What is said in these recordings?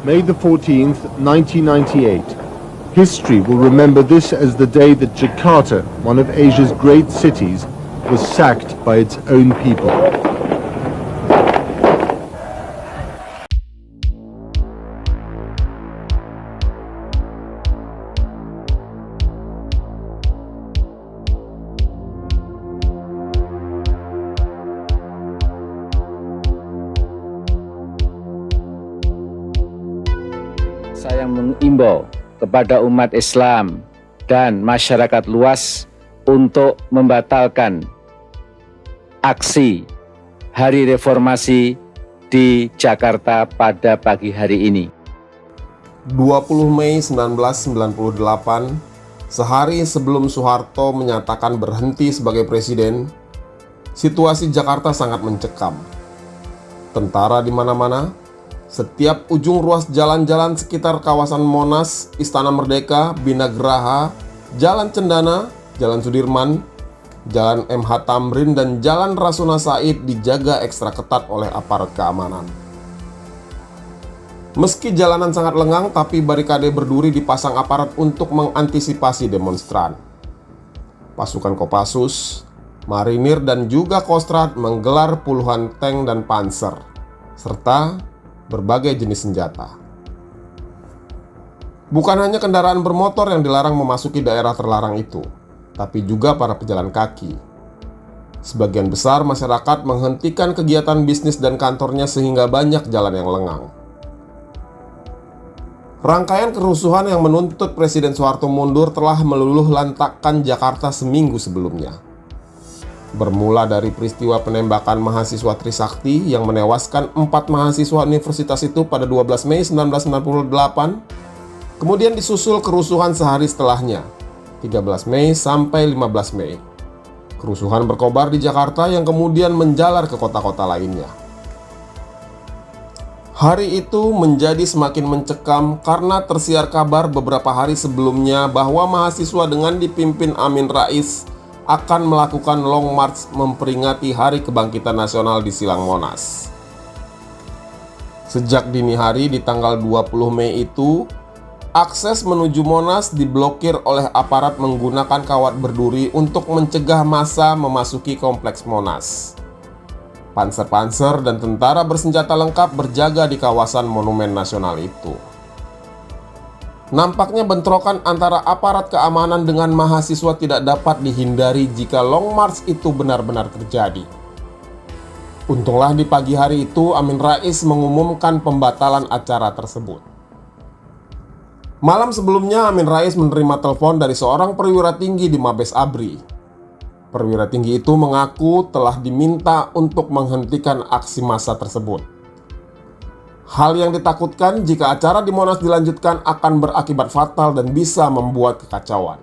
May the 14th, 1998. History will remember this as the day that Jakarta, one of Asia's great cities, was sacked by its own people. Saya mengimbau kepada umat Islam dan masyarakat luas untuk membatalkan aksi Hari Reformasi di Jakarta pada pagi hari ini. 20 Mei 1998, sehari sebelum Soeharto menyatakan berhenti sebagai presiden, situasi Jakarta sangat mencekam. Tentara di mana-mana, setiap ujung ruas jalan-jalan sekitar kawasan Monas, Istana Merdeka, Bina Geraha, Jalan Cendana, Jalan Sudirman, Jalan MH Tamrin, dan Jalan Rasuna Said dijaga ekstra ketat oleh aparat keamanan. Meski jalanan sangat lengang, tapi barikade berduri dipasang aparat untuk mengantisipasi demonstran. Pasukan Kopassus, Marinir, dan juga Kostrad menggelar puluhan tank dan panser, serta berbagai jenis senjata. Bukan hanya kendaraan bermotor yang dilarang memasuki daerah terlarang itu, tapi juga para pejalan kaki. Sebagian besar masyarakat menghentikan kegiatan bisnis dan kantornya sehingga banyak jalan yang lengang. Rangkaian kerusuhan yang menuntut Presiden Soeharto mundur telah meluluh lantakkan Jakarta seminggu sebelumnya. Bermula dari peristiwa penembakan mahasiswa Trisakti yang menewaskan 4 mahasiswa universitas itu pada 12 Mei 1998, kemudian disusul kerusuhan sehari setelahnya, 13 Mei sampai 15 Mei. Kerusuhan berkobar di Jakarta yang kemudian menjalar ke kota-kota lainnya. Hari itu menjadi semakin mencekam karena tersiar kabar beberapa hari sebelumnya bahwa mahasiswa dengan dipimpin Amin Rais akan melakukan long march memperingati Hari Kebangkitan Nasional di Silang Monas. Sejak dini hari di tanggal 20 Mei itu, akses menuju Monas diblokir oleh aparat menggunakan kawat berduri untuk mencegah massa memasuki kompleks Monas. Panser-panser dan tentara bersenjata lengkap berjaga di kawasan Monumen Nasional itu. Nampaknya bentrokan antara aparat keamanan dengan mahasiswa tidak dapat dihindari jika long march itu benar-benar terjadi. Untunglah di pagi hari itu Amin Rais mengumumkan pembatalan acara tersebut. Malam sebelumnya Amin Rais menerima telepon dari seorang perwira tinggi di Mabes ABRI. Perwira tinggi itu mengaku telah diminta untuk menghentikan aksi massa tersebut. Hal yang ditakutkan jika acara di Monas dilanjutkan akan berakibat fatal dan bisa membuat kekacauan.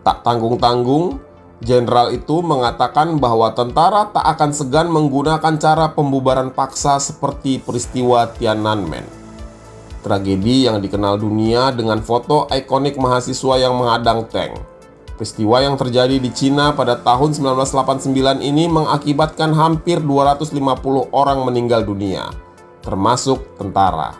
Tak tanggung-tanggung, jenderal itu mengatakan bahwa tentara tak akan segan menggunakan cara pembubaran paksa seperti peristiwa Tiananmen. Tragedi yang dikenal dunia dengan foto ikonik mahasiswa yang menghadang tank. Peristiwa yang terjadi di Cina pada tahun 1989 ini mengakibatkan hampir 250 orang meninggal dunia, termasuk tentara.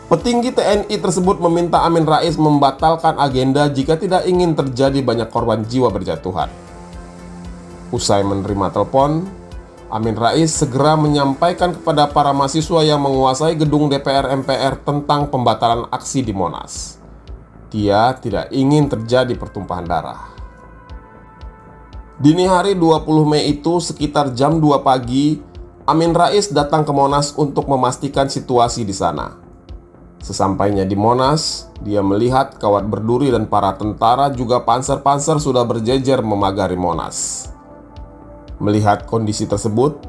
Petinggi TNI tersebut meminta Amin Rais membatalkan agenda jika tidak ingin terjadi banyak korban jiwa berjatuhan. Usai menerima telepon, Amin Rais segera menyampaikan kepada para mahasiswa yang menguasai gedung DPR MPR tentang pembatalan aksi di Monas. Dia tidak ingin terjadi pertumpahan darah. Dini hari 20 Mei itu sekitar jam 2 pagi, Amin Rais datang ke Monas untuk memastikan situasi di sana. Sesampainya di Monas, dia melihat kawat berduri dan para tentara juga panser-panser sudah berjejer memagari Monas. Melihat kondisi tersebut,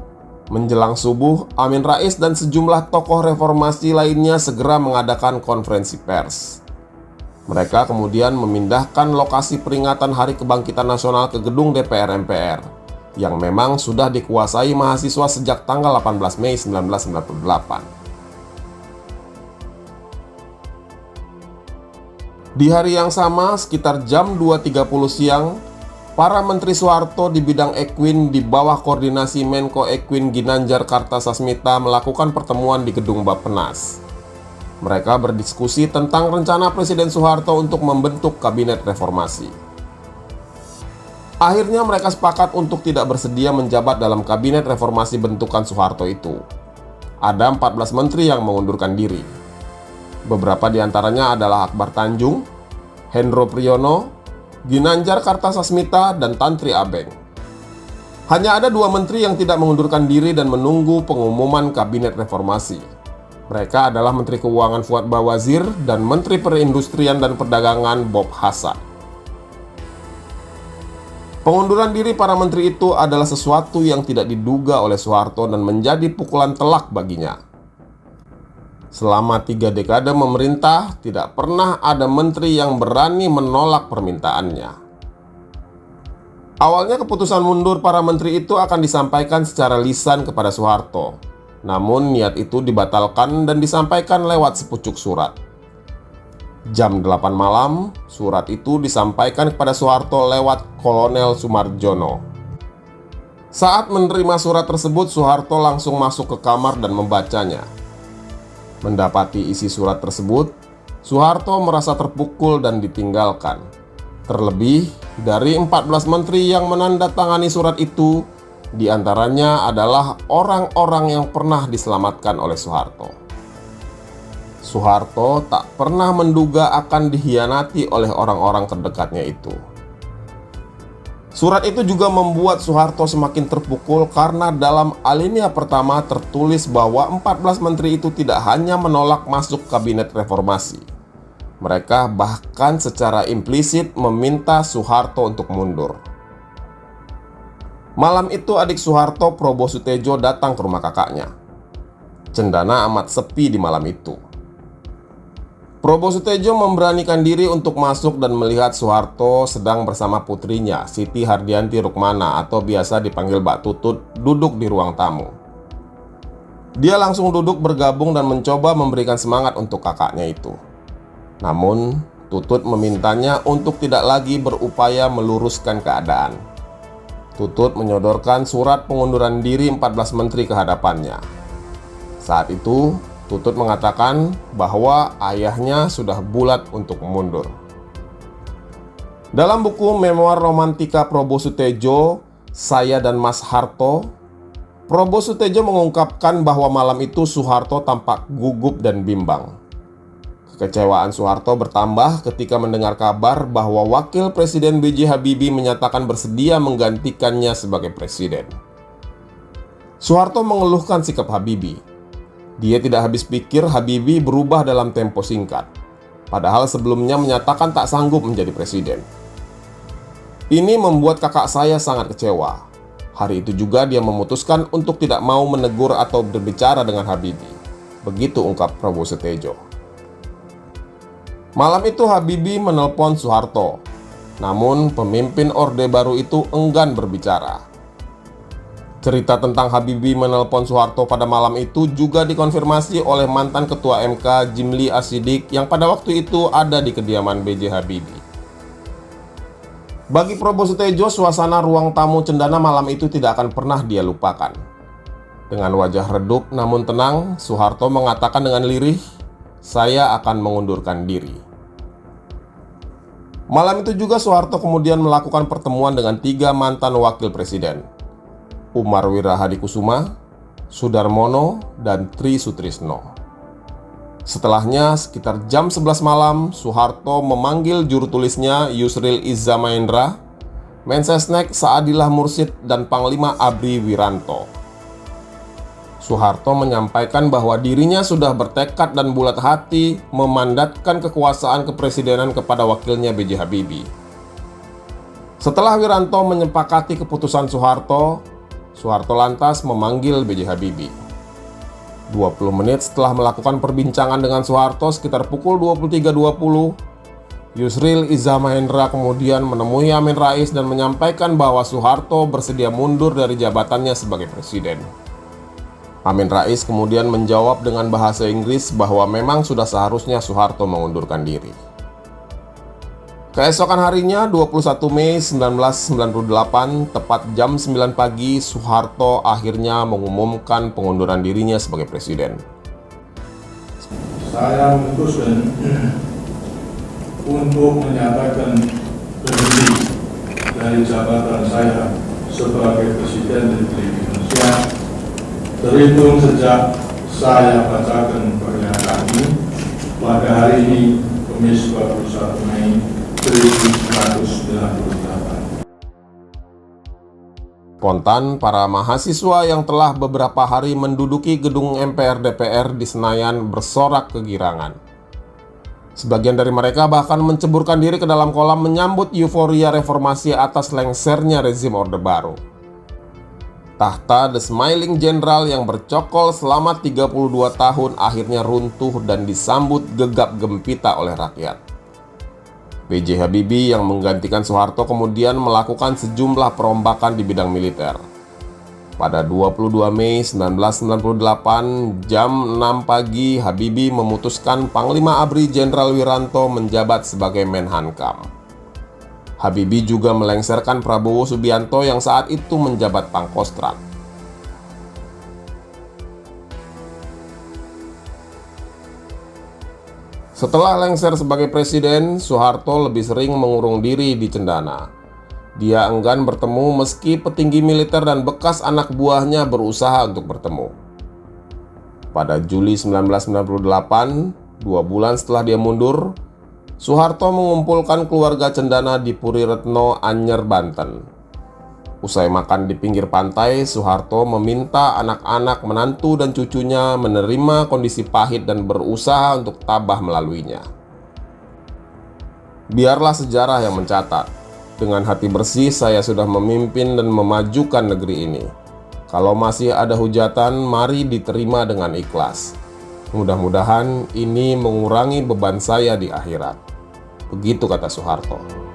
menjelang subuh, Amin Rais dan sejumlah tokoh reformasi lainnya segera mengadakan konferensi pers. Mereka kemudian memindahkan lokasi peringatan Hari Kebangkitan Nasional ke gedung DPR MPR. Yang memang sudah dikuasai mahasiswa sejak tanggal 18 Mei 1998. Di hari yang sama, sekitar jam 2.30 siang, para Menteri Soeharto di bidang Equine di bawah koordinasi Menko Equine Ginanjar Kartasasmita melakukan pertemuan di gedung Bappenas. Mereka berdiskusi tentang rencana Presiden Soeharto untuk membentuk Kabinet Reformasi. Akhirnya mereka sepakat untuk tidak bersedia menjabat dalam Kabinet Reformasi bentukan Soeharto itu. Ada 14 menteri yang mengundurkan diri. Beberapa di antaranya adalah Akbar Tanjung, Hendro Priyono, Ginanjar Kartasasmita, dan Tantri Abeng. Hanya ada 2 menteri yang tidak mengundurkan diri dan menunggu pengumuman Kabinet Reformasi. Mereka adalah Menteri Keuangan Fuad Bawazir dan Menteri Perindustrian dan Perdagangan Bob Hasan. Pengunduran diri para menteri itu adalah sesuatu yang tidak diduga oleh Soeharto dan menjadi pukulan telak baginya. Selama 3 dekade memerintah, tidak pernah ada menteri yang berani menolak permintaannya. Awalnya keputusan mundur para menteri itu akan disampaikan secara lisan kepada Soeharto. Namun niat itu dibatalkan dan disampaikan lewat sepucuk surat. Jam 8 malam, surat itu disampaikan kepada Soeharto lewat Kolonel Sumarjono. Saat menerima surat tersebut, Soeharto langsung masuk ke kamar dan membacanya. Mendapati isi surat tersebut, Soeharto merasa terpukul dan ditinggalkan. Terlebih, dari 14 menteri yang menandatangani surat itu, di antaranya adalah orang-orang yang pernah diselamatkan oleh Soeharto. Soeharto tak pernah menduga akan dikhianati oleh orang-orang terdekatnya itu. Surat itu juga membuat Soeharto semakin terpukul karena dalam alinea pertama tertulis bahwa 14 menteri itu tidak hanya menolak masuk Kabinet Reformasi. Mereka bahkan secara implisit meminta Soeharto untuk mundur. Malam itu adik Soeharto, Probo Sutejo, datang ke rumah kakaknya. Cendana amat sepi di malam itu. Probo Sutejo memberanikan diri untuk masuk dan melihat Soeharto sedang bersama putrinya, Siti Hardianti Rukmana atau biasa dipanggil Mbak Tutut, duduk di ruang tamu. Dia langsung duduk bergabung dan mencoba memberikan semangat untuk kakaknya itu. Namun, Tutut memintanya untuk tidak lagi berupaya meluruskan keadaan. Tutut menyodorkan surat pengunduran diri 14 menteri ke hadapannya. Saat itu, Tutut mengatakan bahwa ayahnya sudah bulat untuk mundur. Dalam buku Memoir Romantika Probo Sutejo, Saya dan Mas Harto, Probo Sutejo mengungkapkan bahwa malam itu Soeharto tampak gugup dan bimbang. Kekecewaan Soeharto bertambah ketika mendengar kabar bahwa Wakil Presiden B.J. Habibie menyatakan bersedia menggantikannya sebagai presiden. Soeharto mengeluhkan sikap Habibie. Dia tidak habis pikir Habibie berubah dalam tempo singkat, padahal sebelumnya menyatakan tak sanggup menjadi presiden. Ini membuat kakak saya sangat kecewa. Hari itu juga dia memutuskan untuk tidak mau menegur atau berbicara dengan Habibie. Begitu ungkap Probo Sutejo. Malam itu Habibie menelpon Soeharto, namun pemimpin Orde Baru itu enggan berbicara. Cerita tentang Habibie menelpon Soeharto pada malam itu juga dikonfirmasi oleh mantan Ketua MK Jimli Asidik yang pada waktu itu ada di kediaman B.J. Habibie. Bagi Probo Sutejo, suasana ruang tamu Cendana malam itu tidak akan pernah dia lupakan. Dengan wajah redup namun tenang, Soeharto mengatakan dengan lirih, "Saya akan mengundurkan diri." Malam itu juga Soeharto kemudian melakukan pertemuan dengan 3 mantan wakil presiden, Umar Wirahadikusuma, Sudarmono, dan Tri Sutrisno. Setelahnya, sekitar jam 11 malam, Soeharto memanggil juru tulisnya Yusril Iza Mahendra, Mensesnek Saadillah Mursyid, dan Panglima ABRI Wiranto. Soeharto menyampaikan bahwa dirinya sudah bertekad dan bulat hati memandatkan kekuasaan kepresidenan kepada wakilnya B.J. Habibie. Setelah Wiranto menyepakati keputusan Soeharto lantas memanggil B.J. Habibie. 20 menit setelah melakukan perbincangan dengan Soeharto sekitar pukul 23.20, Yusril Iza Mahendra kemudian menemui Amin Rais dan menyampaikan bahwa Soeharto bersedia mundur dari jabatannya sebagai presiden. Amin Rais kemudian menjawab dengan bahasa Inggris bahwa memang sudah seharusnya Soeharto mengundurkan diri. Keesokan harinya, 21 Mei 1998, tepat jam 9 pagi, Soeharto akhirnya mengumumkan pengunduran dirinya sebagai presiden. Saya memutuskan untuk menyatakan berhenti dari jabatan saya sebagai Presiden Republik Indonesia terhitung sejak saya bacakan pernyataan ini pada hari ini, Kamis 21 Mei 1998. Spontan, para mahasiswa yang telah beberapa hari menduduki gedung MPR DPR di Senayan bersorak kegirangan. Sebagian dari mereka bahkan menceburkan diri ke dalam kolam menyambut euforia reformasi atas lengsernya rezim Orde Baru. Tahta The Smiling General yang bercokol selama 32 tahun akhirnya runtuh dan disambut gegap gempita oleh rakyat. B.J. Habibie yang menggantikan Soeharto kemudian melakukan sejumlah perombakan di bidang militer. Pada 22 Mei 1998, jam 6 pagi, Habibie memutuskan Panglima ABRI Jenderal Wiranto menjabat sebagai Menhankam. Habibie juga melengsarkan Prabowo Subianto yang saat itu menjabat Pangkostrat. Setelah lengser sebagai presiden, Soeharto lebih sering mengurung diri di cendana. Dia enggan bertemu meski petinggi militer dan bekas anak buahnya berusaha untuk bertemu. Pada Juli 1998, 2 bulan setelah dia mundur, Soeharto mengumpulkan keluarga cendana di Puri Retno, Anyer, Banten. Usai makan di pinggir pantai, Soeharto meminta anak-anak, menantu, dan cucunya menerima kondisi pahit dan berusaha untuk tabah melaluinya. Biarlah sejarah yang mencatat. Dengan hati bersih, saya sudah memimpin dan memajukan negeri ini. Kalau masih ada hujatan, mari diterima dengan ikhlas. Mudah-mudahan ini mengurangi beban saya di akhirat. Begitu kata Soeharto.